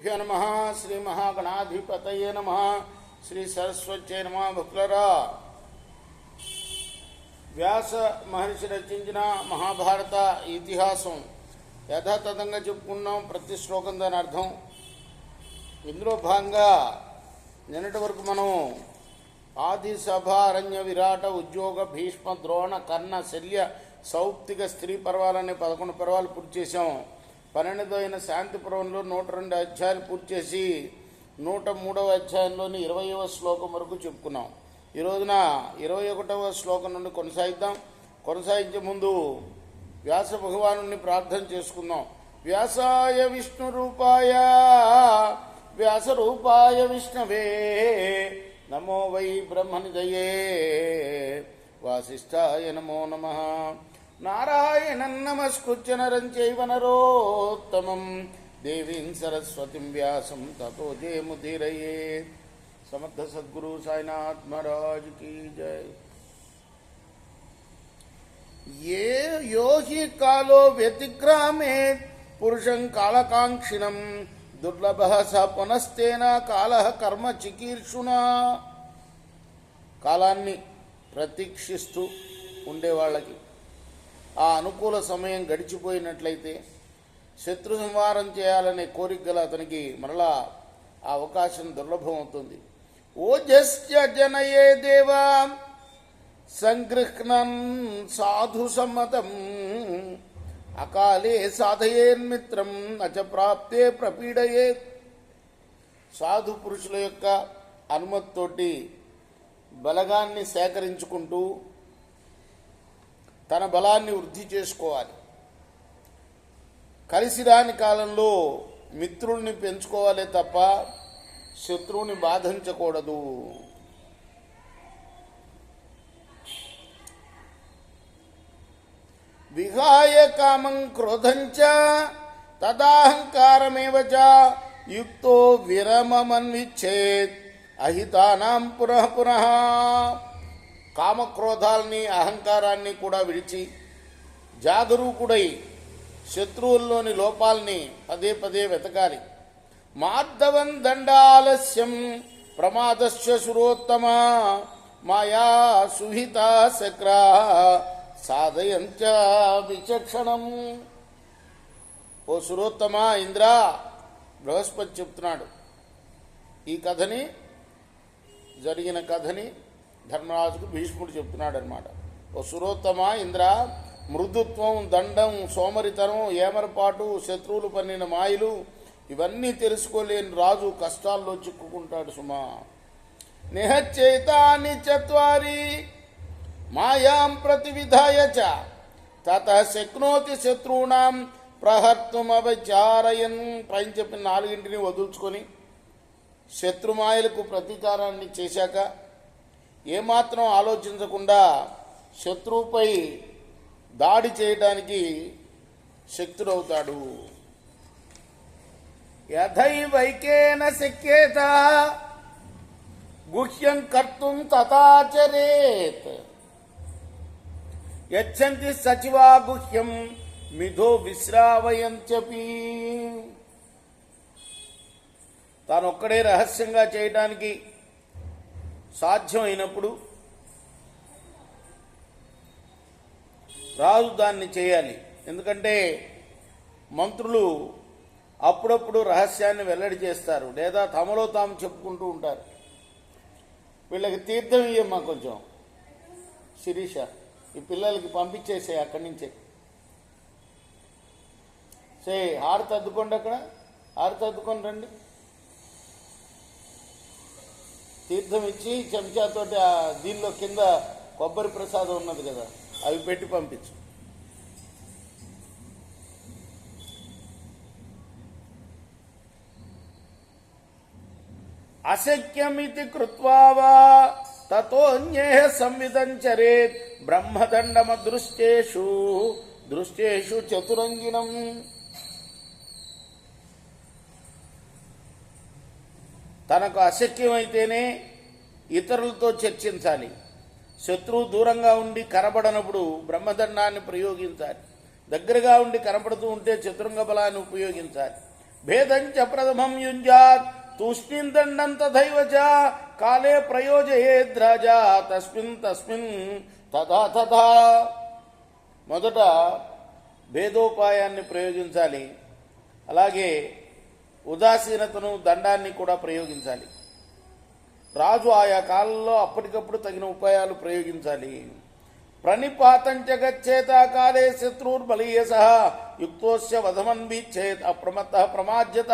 శ్రీగురుభ్యో నమ. శ్రీ మహాగణాధిపతయే నమ. శ్రీ సరస్వత్యై నమ. భక్తులరా, వ్యాస మహర్షి రచించిన మహాభారత ఇతిహాసం యథాతథంగా చెప్పుకున్నాం. ప్రతి శ్లోకం దాని అర్థం. ఇందులో భాగంగా నిన్నటి వరకు మనం ఆది సభ అరణ్య విరాట ఉద్యోగ భీష్మ ద్రోణ కర్ణ శల్య సౌప్తిక స్త్రీ పర్వాలనే 11 పర్వాలు పూర్తి చేశాం. 12వ అయిన శాంతి పర్వంలో 102 అధ్యాయాలు పూర్తి చేసి 103వ అధ్యాయంలోని 20వ శ్లోకం వరకు చెప్పుకున్నాం. ఈ రోజున 21వ శ్లోకం నుండి కొనసాగిద్దాం. కొనసాగించే ముందు వ్యాస భగవాను ప్రార్థన చేసుకుందాం. వ్యాసాయ విష్ణు రూపాయ వ్యాస రూపాయ విష్ణవే నమో వై బ్రహ్మనిధయే వాసిష్ఠాయ నమో నమః. నారాయణం నమస్కృత్య నరం చైవ నరోత్తమం దేవీం సరస్వతిం వ్యాసం తతో జయముదీరయే. సమర్థ సద్గురు సాయినాథ్ మహారాజ్ కీ జై. యోహి కాలో వ్యతిక్రామే పురుషం కాళకాంక్షిణం దుర్లభ స పునస్తేన కాల కర్మ చికీర్షునా. కాలాన్ని ప్రతీక్షిస్తూ ఉండేవాళ్ళకి ఆ అనుకూల సమయం గడిచిపోయినట్లయితే శత్రు సంహారం చేయాలనే కోరిక గల అతనికి మరలా ఆ అవకాశం దుర్లభం అవుతుంది. ఓజస్య జనయే దేవా సంగృహ్ణన్ సాధు సమ్మతం అకాలే సాధయేన్మిత్రం నచ ప్రాప్తే ప్రపీడయే. సాధు పురుషుల యొక్క అనుమతితోటి బలగాన్ని సేకరించుకుంటూ తన బలాన్ని వృద్ధి చేసుకోవాలి. కలిసిరాని కాలంలో మిత్రుల్ని పెంచుకోవాలే తప్ప శత్రువుని బాధించకూడదు. విహాయ కామం క్రోధంచ తదాహంకారమేవ చ యుక్తో విరమమన్విచ్చేత్ అహితానాం పునః పునః. కామక్రోధాల్ని అహంకారాన్ని కూడా విడిచి జాగరూకుడై శత్రువుల్లోని లోపాల్ని పదే పదే వెతకాలి. మార్దవం దండాలస్యం ప్రమాదశ్చ సురోత్తమ మాయా సుహిత శక్రా సాధయంచ విచక్షణం. ఓ సురోత్తమ ఇంద్ర, బృహస్పతి చెప్తున్నాడు. ఈ కథని, జరిగిన కథని ధర్మరాజుకు భీష్ముడు చెప్తున్నాడు అనమాట. ఓ సురోత్తమ ఇంద్ర, మృదుత్వం, దండం, సోమరితనం, ఏమరపాటు, శత్రువులు పన్నిన మాయలు ఇవన్నీ తెలుసుకోలేని రాజు కష్టాల్లో చిక్కుకుంటాడు సుమా. నిహచ్చేతాని చత్వారి మాయాం ప్రతివిధాయ చ తతః శక్నోతి శత్రూణాం ప్రహర్తుమవచారయన్. పైన చెప్పిన 4 వదుల్చుకొని శత్రుమాయలకు ప్రతీకారాన్ని చేశాక ఏమాత్రం ఆలోచించకుండా శత్రువుపై దాడి చేయడానికి శక్తుడవుతాడు. యథైవైకేన శక్యేత గుహ్యం కర్తుం తథాచరేత్ యచ్చంతి సచివా గుహ్యం మిథో విశ్రావయంత్యపి. తానొక్కడే రహస్యంగా చేయడానికి సాధ్యం అయినప్పుడు రాజు దాన్ని చేయాలి. ఎందుకంటే మంత్రులు అప్పుడప్పుడు రహస్యాన్ని వెల్లడి చేస్తారు, లేదా తమలో తాము చెప్పుకుంటూ ఉంటారు. వీళ్ళకి తీర్థం ఇయ్యమ్మా కొంచెం శిరీష, ఈ పిల్లలకి పంపించేసే అక్కడి నుంచే. హారతి అద్దుకోండి, అక్కడ హారతి అద్దుకొని రండి. తీర్థం ఇచ్చి చెంచాతోటి దీనిలో కింద కొబ్బరి ప్రసాదం ఉన్నది కదా, అవి పెట్టి పంపించు. అశక్యమితి కృత్వా వా తతోన్యేహ సంవిదం చరేత్ బ్రహ్మదండమదృష్టేషు దృష్టేషు చతురంగిణం. తనకు అశక్యమైతేనే ఇతరులతో చర్చించాలి. శత్రువు దూరంగా ఉండి కనబడనప్పుడు బ్రహ్మదండాన్ని ప్రయోగించాలి. దగ్గరగా ఉండి కనపడుతూ ఉంటే చతురంగ బలాన్ని ఉపయోగించాలి. భేదంచ ప్రథమం యుంజాత్ తూష్ణీం దండం తథైవ చ కాలే ప్రయోజయేద్రాజా తస్మిన్ తస్మిన్ తథా తథా. మొదట భేదోపాయాన్ని ప్రయోగించాలి, అలాగే ఉదాసీనతను దండాన్ని కూడా ప్రయోగించాలి. రాజు ఆయా కాలంలో అప్పటికప్పుడు తగిన ఉపాయాలు ప్రయోగించాలి. ప్రణిపాతంచ గచ్చేత కాలే శత్రుర్బలీయస యుక్తోస్య వధమన్వీచ్చేత్ అప్రమత్త ప్రమాజ్యత.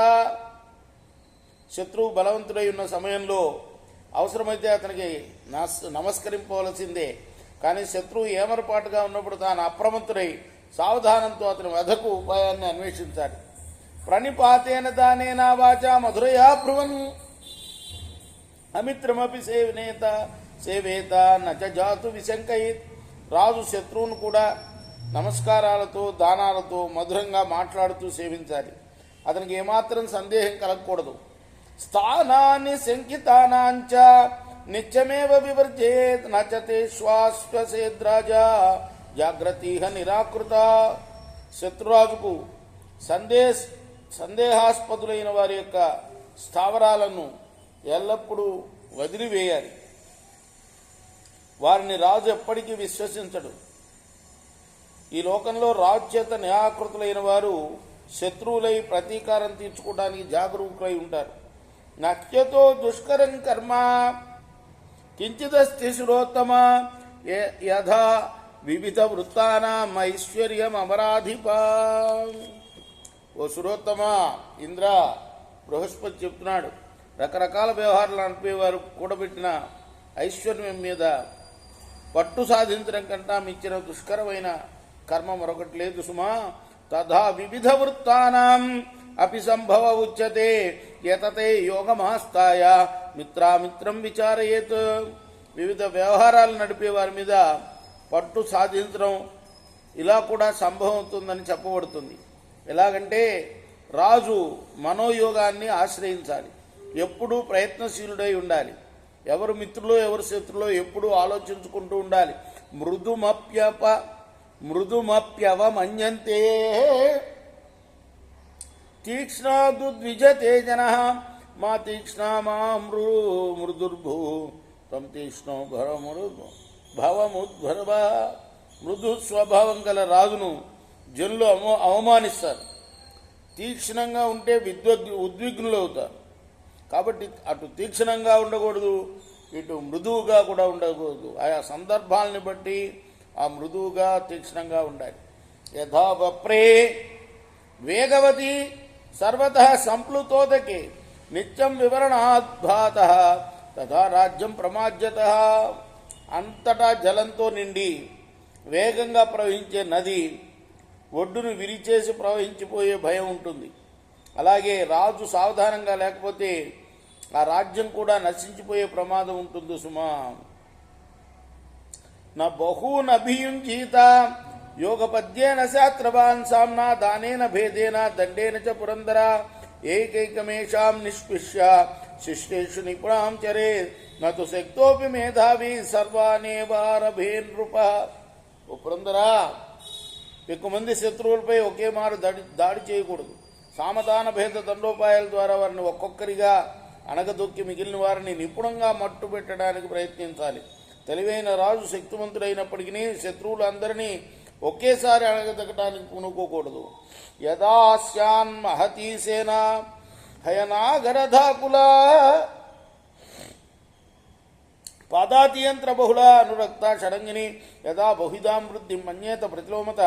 శత్రువు బలవంతుడై ఉన్న సమయంలో అవసరమైతే అతనికి నమస్కరింపవలసిందే. కానీ శత్రువు ఏమరపాటుగా ఉన్నప్పుడు తాను అప్రమత్తుడై సావధానంతో అతని వధకు ఉపాయాన్ని అన్వేషించాలి. ప్రణిపాతేన దానేనా వాచా మధురయా బ్రువన్ అమిత్రమపి సేవేత నచ జాతు విశంకయిత్. రాజు శత్రువును కూడా నమస్కారాలతో దానాలతో మధురంగా మాట్లాడుతూ సేవించాలి. అతనికి ఏమాత్రం సందేహం కలగకూడదు. స్థానాన్ని శంకితానాంచ నిత్యమేవ వివర్జేత్ నచతే శ్వాశ్వసేద్రాజా జాగ్రత్తీహ నిరాకృత. శత్రురాజుకు సందేహాస్పదులైన వారి యొక్క స్థావరాలను ఎల్లప్పుడూ వదిలివేయాలి. వారిని రాజు ఎప్పటికీ విశ్వసించడు. ఈ లోకంలో రాజు చేత నిరాకృతులైన వారు శత్రువులై ప్రతీకారం తీర్చుకోవడానికి జాగరూకులై ఉంటారు. నక్యతో దుష్కరం కర్మ కించిదస్తి శిరోత్తమ యథా వివిధ వృత్తానాం ఐశ్వర్యం అమరాధిప. ఓ సురోత్తమ, ఇంద్ర, బృహస్పతి చెప్తున్నాడు, రకరకాల వ్యవహారాలు నడిపేవారు కూడబెట్టిన ఐశ్వర్యం మీద పట్టు సాధించడం కంటా మించిన దుష్కరమైన కర్మ మరొకటి లేదు సుమా. తథా వివిధ వృత్తానాం అపి సంభవ ఉచ్యతే యతతే యోగమాస్తాయ మిత్రామిత్రం విచారయేత్. వివిధ వ్యవహారాలు నడిపే వారి మీద పట్టు సాధించడం ఇలా కూడా సంభవవుతుందని చెప్పబడుతుంది. ఎలాగంటే రాజు మనోయోగాన్ని ఆశ్రయించాలి, ఎప్పుడూ ప్రయత్నశీలుడై ఉండాలి. ఎవరు మిత్రులో ఎవరు శత్రులో ఎప్పుడూ ఆలోచించుకుంటూ ఉండాలి. మృదుమప్యవమన్యంతే తీక్ష్ణాదుద్విజతే జనః మా తీక్ష్ణ మా మృదుర్భూ తం తీక్ష్ణో భవముద్భవ. మృదు స్వభావం గల రాజును జనులు అవమానిస్తారు. తీక్ష్ణంగా ఉంటే ఉద్విగ్నులు అవుతారు. కాబట్టి అటు తీక్షణంగా ఉండకూడదు, ఇటు మృదువుగా కూడా ఉండకూడదు. ఆయా సందర్భాలని బట్టి ఆ మృదువుగా తీక్షణంగా ఉండాలి. యథా వప్రే వేగవతి సర్వతః సంప్లుతోదకే నిత్యం వివరణాద్భాతః తథా రాజ్యం ప్రమాజ్యతః. అంతటా జలంతో నిండి వేగంగా ప్రవహించే నది ఒడ్డును విరిచేసి ప్రవహించిపోయే భయం ఉంటుంది. అలాగే రాజు సావధానంగా లేకపోతే ఆ రాజ్యం కూడా నశించిపోయే ప్రమాదం ఉంటుంది సుమా. నా బహూనభియుంజీత యోగపద్యేన శాస్త్రవాన్ సామ్నా దానేన భేదేన దండేన చ పురందర ఏకైకమేషాం నిష్పిష్య శిష్టేషు నిపుణాం చరే నతు శక్తోపి మేధావి సర్వానేవారభే నృప. ఓ పురందరా, ఎక్కువ మంది శత్రువులపై ఒకే మారు దాడి చేయకూడదు. సామధాన భేద దండోపాయాల ద్వారా వారిని ఒక్కొక్కరిగా అణగదొక్కి మిగిలిన వారిని నిపుణంగా మట్టు పెట్టడానికి ప్రయత్నించాలి. తెలివైన రాజు శక్తివంతుడైనప్పటికీ శత్రువులు అందరినీ ఒకేసారి అణగదొక్కడానికి పూనుకోకూడదు. యదాస్యాన్ మహతీ సేన హయనాగరధాకుల పాదాతియంత్ర బహుళ అనురక్త షడంగిని యదా బహుదాం వృద్ధి మన్యేత ప్రతిలోమత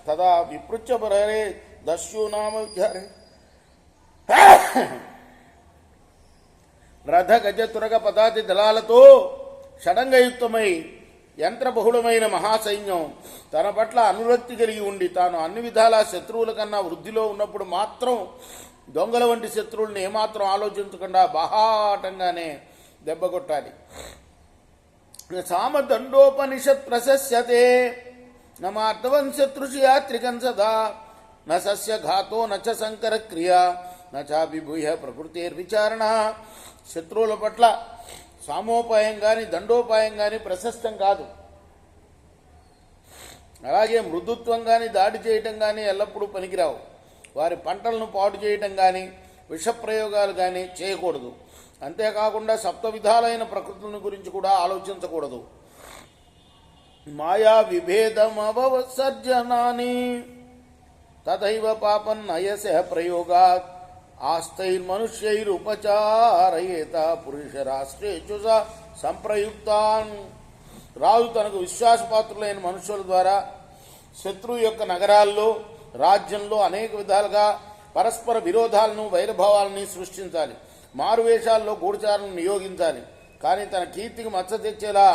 తదా విపృచ్ఛ బరే దస్యూనామ విచారే. రథ గజ తురగ పదాతి దళాలతో షడంగయుక్తమై యంత్రబహుళమైన మహాసైన్యం తన పట్ల అనురక్తి కలిగి ఉండి తాను అన్ని విధాల శత్రువుల కన్నా వృద్ధిలో ఉన్నప్పుడు మాత్రం దొంగల వంటి శత్రువుల్ని ఏమాత్రం ఆలోచించకుండా బాహాటంగానే దెబ్బకొట్టాలి. సామదండోపనిషత్ ప్రశస్యతే నమార్థవం శత్రుషి యాత్రికం సదా న సస్య ఘాతో నచ సంకర క్రియ నచాభిభూయ ప్రకృతిర్విచారణ. శత్రువుల పట్ల సామోపాయం కానీ దండోపాయం కానీ ప్రశస్తం కాదు. అలాగే మృదుత్వం కానీ దాడి చేయటం కానీ ఎల్లప్పుడూ పనికిరావు. వారి పంటలను పాడు చేయటం కానీ విషప్రయోగాలు కానీ చేయకూడదు. అంతేకాకుండా సప్త విధాలైన ప్రకృతుల గురించి కూడా ఆలోచించకూడదు. మాయా విభేదమవసర్జనాని తథైవ పాపన్నయస ప్రయోగాత్ ఆస్తైర్మనుష్యైరుపచారయేత పురుషరాష్ట్రేషు సంప్రయుక్తాన్. రాజు తనకు విశ్వాసపాత్రులైన మనుషుల ద్వారా శత్రువు యొక్క నగరాల్లో, రాజ్యంలో అనేక విధాలుగా పరస్పర విరోధాలను, వైరభావాలని సృష్టించాలి. మారువేషాల్లో గూఢచారులను నియోగించాలి. కానీ తన కీర్తికి మచ్చ తెచ్చేలా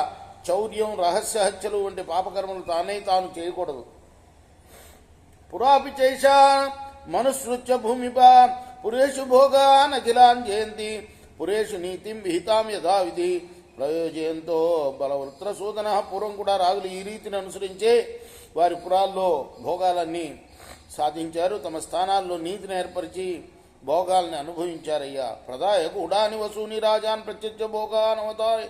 చౌర్యం, రహస్య హత్యలు వంటి పాపకర్మలు తాను చేయకూడదు. పురాపి చైష మనుసృత్య భూమిప పురేషు భోగాన్ అఖిలాన్ జయంతి పురేషు నీతిం విహితాం యథావిధి ప్రయోజయంతో బలవృత్రసూదన. పూర్వం కూడా రాజులు ఈ రీతిని అనుసరించే వారి పురాల్లో భోగాలన్నీ సాధించారు. తమ స్థానాల్లో నీతిని ఏర్పరిచి భోగాల్ని అనుభవించారయ్యా. ప్రదాయ గూఢాని వసూని రాజాన్ ప్రత్యక్ష భోగాన్ అవతారి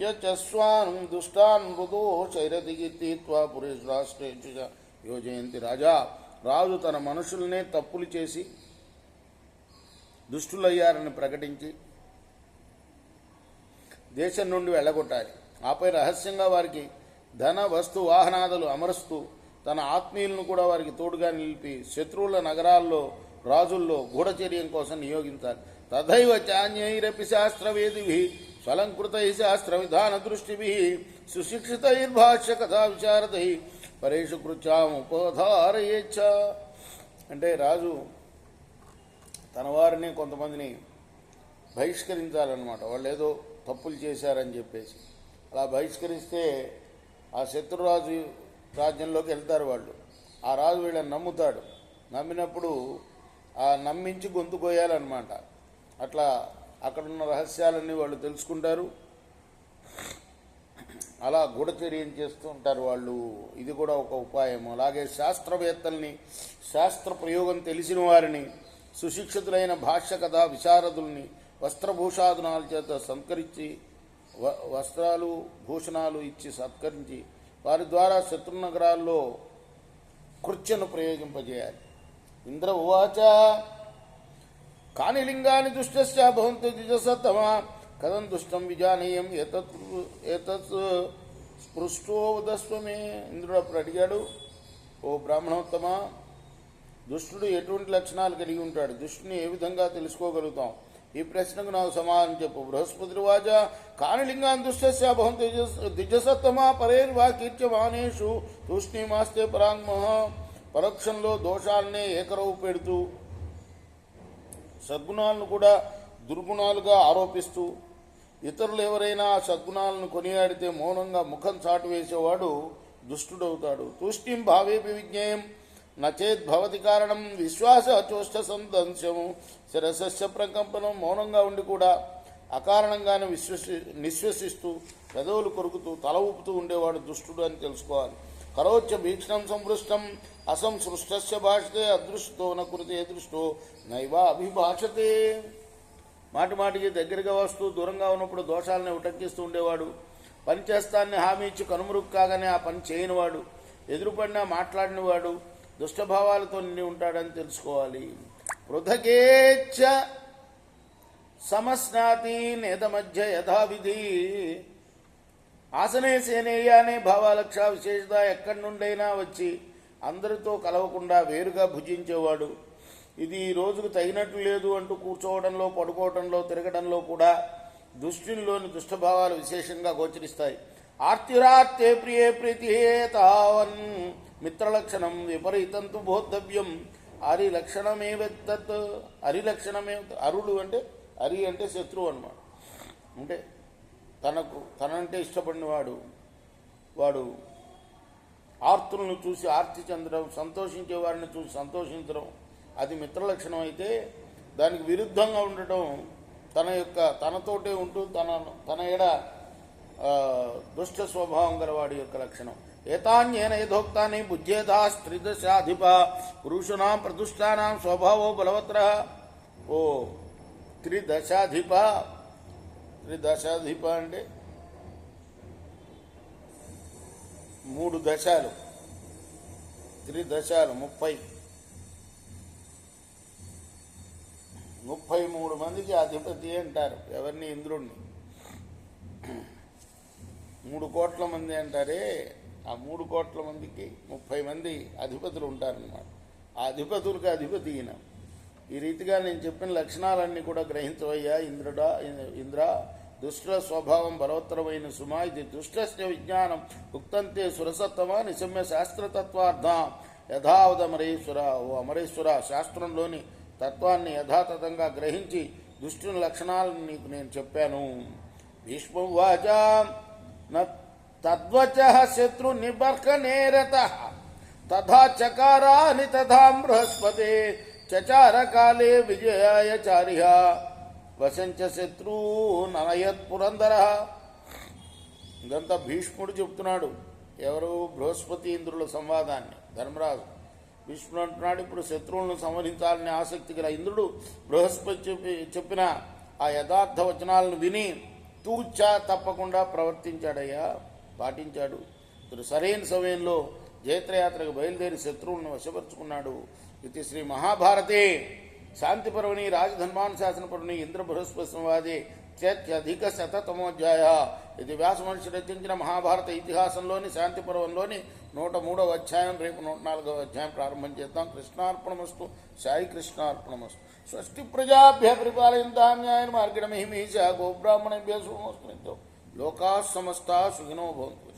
యస్వాన్ దుష్టాన్ మృదో శైరదిగిత్వా పురేష్ రాష్ట్రేషు యోజయంతి. రాజు తన మనుషులనే తప్పులు చేసి దుష్టులయ్యారని ప్రకటించి దేశం నుండి వెళ్ళగొట్టాలి. ఆపై రహస్యంగా వారికి ధన, వస్తు, వాహనాదులు అమరుస్తూ తన ఆత్మీయులను కూడా వారికి తోడుగా నిలిపి శత్రువుల నగరాల్లో, రాజుల్లో గూఢచర్యం కోసం నియోగించాలి. తథైవ చాన్యైరపి శాస్త్రవేదిభి స్వలంకృతై శాస్త్ర విధాన దృష్టిభి సుశిక్షితైర్భాష్య కథా విశారదై పరేషు కృత్యాముపధారయేచ్ఛ. అంటే రాజు తన వారిని కొంతమందిని బహిష్కరించాలన్నమాట. వాళ్ళు ఏదో తప్పులు చేశారని చెప్పేసి అలా బహిష్కరిస్తే ఆ శత్రురాజు రాజ్యంలోకి వెళ్తారు వాళ్ళు. ఆ రాజు వీళ్ళని నమ్ముతాడు. నమ్మినప్పుడు ఆ నమ్మించి గొంతు కోయాలన్నమాట. అట్లా అక్కడున్న రహస్యాలన్నీ వాళ్ళు తెలుసుకుంటారు. అలా గూఢచర్యం చేస్తూ ఉంటారు వాళ్ళు. ఇది కూడా ఒక ఉపాయం. అలాగే శాస్త్రవేత్తల్ని, శాస్త్ర ప్రయోగం తెలిసిన వారిని, సుశిక్షితులైన భాష్య కథ విశారదుల్ని వస్త్రభూషాదునాల చేత సంస్కరించి, వస్త్రాలు భూషణాలు ఇచ్చి సత్కరించి వారి ద్వారా శత్రునగరాల్లో కృత్యను ప్రయోగింపజేయాలి. ఇంద్ర ఉవాచ కాని లింగాని దుష్టస్య భవంతు ద్విజసత్తమా కథం దుష్టం విజానీయం ఏతత్ స్పృష్టో ఉదస్వమే. ఇంద్రుడు అప్పుడు అడిగాడు, ఓ బ్రాహ్మణోత్తమ, దుష్టుడు ఎటువంటి లక్షణాలు కలిగి ఉంటాడు? దుష్టుని ఏ విధంగా తెలుసుకోగలుగుతాం? ఈ ప్రశ్నకు నాకు సమాధానం చెప్పు. బృహస్పతి వాచ కాని లింగాన్ దుష్టస్య భవంతు ద్విజసత్తమా పరేర్వా కీర్త్యమానేషు తూష్ణీమాస్తే పరాంగమః. పరోక్షంలో దోషాలనే ఏకరవు పెడుతూ సద్గుణాలను కూడా దుర్గుణాలుగా ఆరోపిస్తూ ఇతరులు ఎవరైనా ఆ సద్గుణాలను కొనియాడితే మౌనంగా ముఖం చాటు వేసేవాడు దుష్టుడవుతాడు. తూష్ణీం భావేపి విజ్ఞేయం నచేద్భవతి కారణం విశ్వాస చోష్ట సందంశము శిరసస్య ప్రకంపనం. మౌనంగా ఉండి కూడా అకారణంగానే నిశ్వసిస్తూ పెదవులు కొరుకుతూ తల ఊపుతూ ఉండేవాడు దుష్టుడు అని తెలుసుకోవాలి. కరోచ్చ భీక్షణం సంపృష్టం అసంసృష్టస్య భాషతే అదృష్టో నృతే దృష్టో నైవా అభిభాషతే. మాటి మాటికి దగ్గరగా వస్తూ దూరంగా ఉన్నప్పుడు దోషాలని ఉటంకిస్తూ ఉండేవాడు. పని చేస్తానని హామీ ఇచ్చి కనుమరుగు కాగానే ఆ పని చేయనివాడు, ఎదురుపడినా మాట్లాడినవాడు దుష్టభావాలతో నిండి ఉంటాడని తెలుసుకోవాలి. పృథకేచ్ఛ సమస్నాతి నేత మధ్య యథావిధి. ఆసనే సేనేయ అనే భావాలక్ష విశేషత ఎక్కడి నుండైనా వచ్చి అందరితో కలవకుండా వేరుగా భుజించేవాడు. ఇది ఈ రోజుకు తగినట్లు లేదు అంటూ కూర్చోవడంలో, పడుకోవడంలో, తిరగడంలో కూడా దుష్టునిలోని దుష్టభావాలు విశేషంగా గోచరిస్తాయి. ఆర్తిరార్తే ప్రియే ప్రీతిహేతావన్ మిత్రలక్షణం విపరీతంతు బోద్ధవ్యం. అరిలక్షణమేవెత్తత్. అరిలక్షణమే అరుడు అంటే అరి అంటే శత్రువు అన్నమాట. అంటే తనంటే ఇష్టపడినవాడు వాడు ఆర్తులను చూసి ఆర్తి చెందడం, సంతోషించే వారిని చూసి సంతోషించడం అది మిత్రలక్షణం అయితే, దానికి విరుద్ధంగా ఉండటం తనతోటే ఉంటూ తన ఎడ దుష్ట స్వభావం గలవాడి యొక్క లక్షణం. ఏతాన్యేన యథోక్తాని బుజ్యేతా త్రిదశాధిప పురుషునాం ప్రదుష్టానాం స్వభావో బలవత్ర. ఓ త్రిదశాధిప అంటే 3 దశాలు, త్రిదశాలు 30. 33 మందికి అధిపతి అంటారు ఎవరిని? ఇంద్రుణ్ణి. 3 కోట్ల మంది అంటారే, ఆ 3 కోట్ల మందికి 30 మంది అధిపతులు ఉంటారన్నమాట. ఆ అధిపతులకు అధిపతి ఈయన. ఈ రీతిగా నేను చెప్పిన లక్షణాలన్నీ కూడా గ్రహించవయ్యా ఇంద్ర. దుష్టుల స్వభావం బలవత్తరమైన సుమా, ఇది దుష్టస్య విజ్ఞానం ఉక్తంతే సురసత్తమ నిశమ్య శాస్త్రతత్వార్థం యథావదమరేశ్వర. ఓ అమరేశ్వర, శాస్త్రంలోని తత్వాన్ని యథాతథంగా గ్రహించి దుష్టుని లక్షణాలను నీకు నేను చెప్పాను. భీష్మోవాచ తద్వచ శత్రు నిబర్హనేరత తథా చకారాని తథా బృహస్పతే చచార కాలే విజయాయ చారిహ వశంచ శత్రు ననయత్ పురందర. ఇదంతా భీష్ముడు చెప్తున్నాడు. ఎవరు? బృహస్పతి ఇంద్రుల సంవాదాన్ని. ధర్మరాజు భీష్ముడు అంటున్నాడు, ఇప్పుడు శత్రువులను సంహరించాలని ఆసక్తి గల ఇంద్రుడు బృహస్పతి చెప్పిన ఆ యథార్థ వచనాలను విని తూచా తప్పకుండా ప్రవర్తించాడయ్యా, పాటించాడు. ఇప్పుడు సరైన సమయంలో జైత్రయాత్రకు బయలుదేరి శత్రువులను వశపరుచుకున్నాడు. ఇది శ్రీ మహాభారతే శాంతిపర్వణి రాజధర్మానుశాసనపర్వణి ఇంద్ర బృహస్పతి సంవాదే త్యధిక శతమోధ్యాయ. ఇది వ్యాస మహర్షి రచించిన మహాభారత ఇతిహాసంలోని శాంతి పర్వంలోని 103వ అధ్యాయం. రేపు 104వ అధ్యాయం ప్రారంభం చేద్దాం. కృష్ణార్పణమస్తు. సాయి కృష్ణార్పణమస్తు. స్వస్తి ప్రజాభ్య పరిపాలయంతాం న్యాయేన మార్గేణ మహిమీషా గోబ్రాహ్మణేభ్యో శుభమస్తు. లోకాః సమస్తాః సుఖినో భవంతు.